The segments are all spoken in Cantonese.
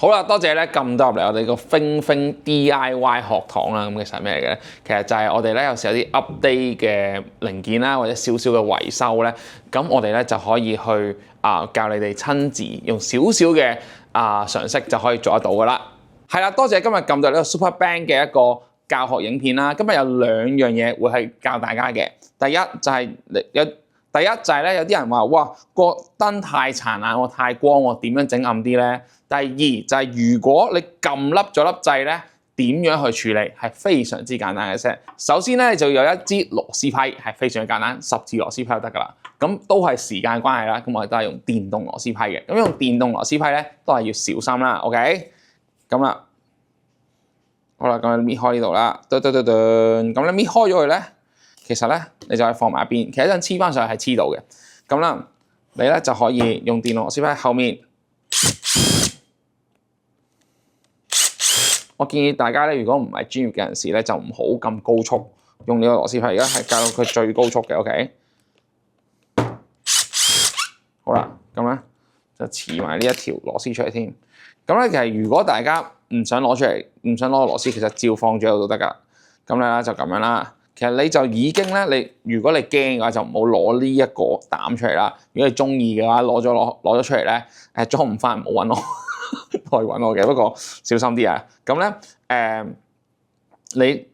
好啦，多謝咧咁多入嚟我哋個 Fing DIY 學堂啦。咁其實係咩嚟嘅咧？其實就係我哋咧有時有啲 update 嘅零件啦，或者少少嘅維修咧，咁我哋咧就可以去教你哋親自用少少嘅常識就可以做得到噶啦。係啦，多謝今日撳到呢個 Super Bang 嘅一個教學影片啦。今日有兩樣嘢會係教大家嘅。第一就係有啲人話哇個燈太殘眼，我太光，我點樣整暗啲咧？第二就係如果你撳凹咗粒掣咧，點樣去處理係非常之簡單嘅啫。首先咧就有一支螺絲批係非常之簡單，10字螺絲批就得噶啦。咁都係時間關係啦，咁我哋都係用電動螺絲批嘅。咁用電動螺絲批咧都係要小心啦。OK， 咁啦，好啦，咁你搣開呢度啦，咁你搣開咗佢咧，其實咧你就可以放埋一邊，其實一陣黐翻上去係黐到嘅。咁啦，你咧就可以用電動螺絲批喺後面。我建議大家咧，如果唔係專業嘅人士咧，就唔好咁高速用呢個螺絲批。而家係教到佢最高速嘅 ，OK。好啦，咁咧就黐埋呢一條螺絲出嚟添。咁咧其實如果大家唔想攞出嚟，唔想攞個螺絲，其實照放住喺度都得噶。咁咧就咁樣啦。其實你就已經咧，如果你驚嘅話，就唔好攞呢一個膽出嚟啦。如果你中意嘅話，攞咗出嚟咧，裝唔翻唔好揾我。可以揾我嘅，不過小心啲啊！咁咧你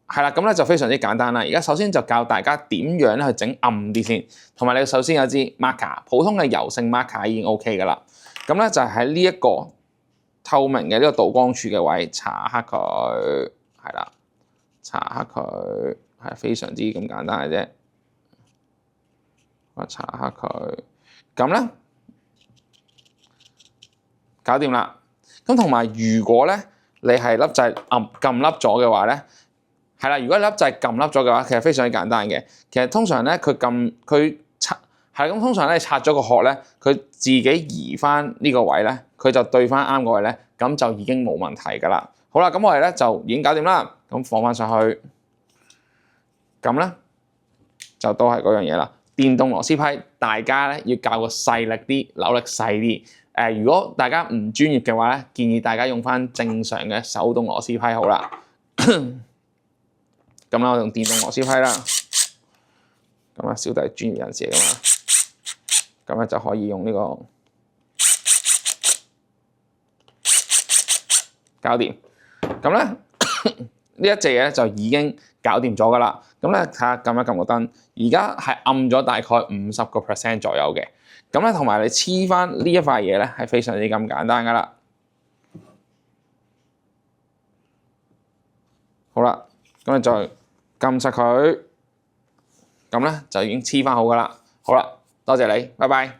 係啦，咁咧就非常之簡單啦。而家首先就教大家點樣咧去整暗啲先，同埋你首先有支 marker， 普通嘅油性 marker 已經 OK 噶啦。咁咧就喺呢一個透明嘅呢個導光處嘅位搽黑佢，係啦，搽黑佢係非常之咁簡單嘅啫。我搽黑佢，咁咧。搞掂啦，咁同埋如果咧你係粒掣撳凹咗嘅話咧，係啦，如果粒掣撳凹咗嘅話，其實非常之簡單嘅。其實通常咧通常咧拆咗個殼咧，佢自己移翻呢個位咧，佢就對翻啱個位咧，咁就已經冇問題噶啦。好啦，咁我哋咧就已經搞掂啦，咁放翻上去，咁咧就都係嗰樣嘢啦。電動螺絲批，大家咧要教個細力啲，扭力細啲。如果大家唔專業嘅話咧，建議大家用翻正常嘅手動螺絲批好啦。咁啦，我用電動螺絲批啦。咁啊，小弟專業人士嚟噶嘛，咁咧就可以用呢個搞掂。咁咧呢一隻嘢就已經搞掂咗噶啦。咁咧睇下撳一撳個燈，而家係暗咗大概50% 左右嘅。咁咧同埋你黐翻呢一塊嘢咧，係非常之咁簡單噶啦。好啦，咁你再撳實佢，咁咧就已經黐翻好噶啦。好啦，多謝你，拜拜。